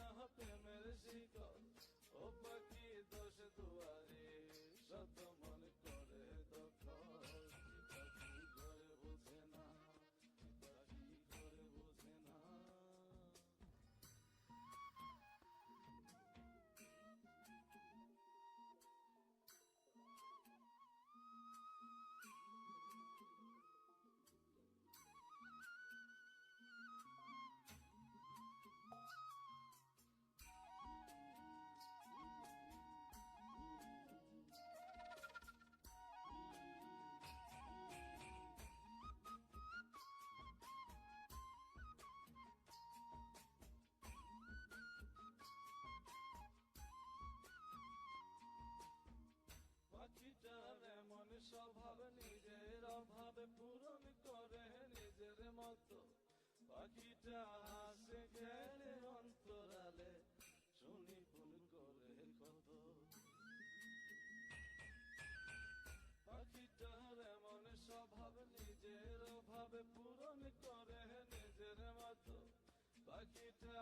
না প্রেমের শিকল, ও পাখি দোষ দুয়ারে শত মন করে দখল। পাখি ঘরে বোঝে না, পাখি ঘরে বোঝে না। পাখিটার এমন স্বভাব, নিজের অভাবে পূরণ করে নিজের মতো। পাখিটা হাসে খেলে অন্তরালে, শুনি ফুল করে কত। পাখিটার এমন স্বভাব, নিজের অভাবে পূরণ করে নিজের মতো। পাখিটা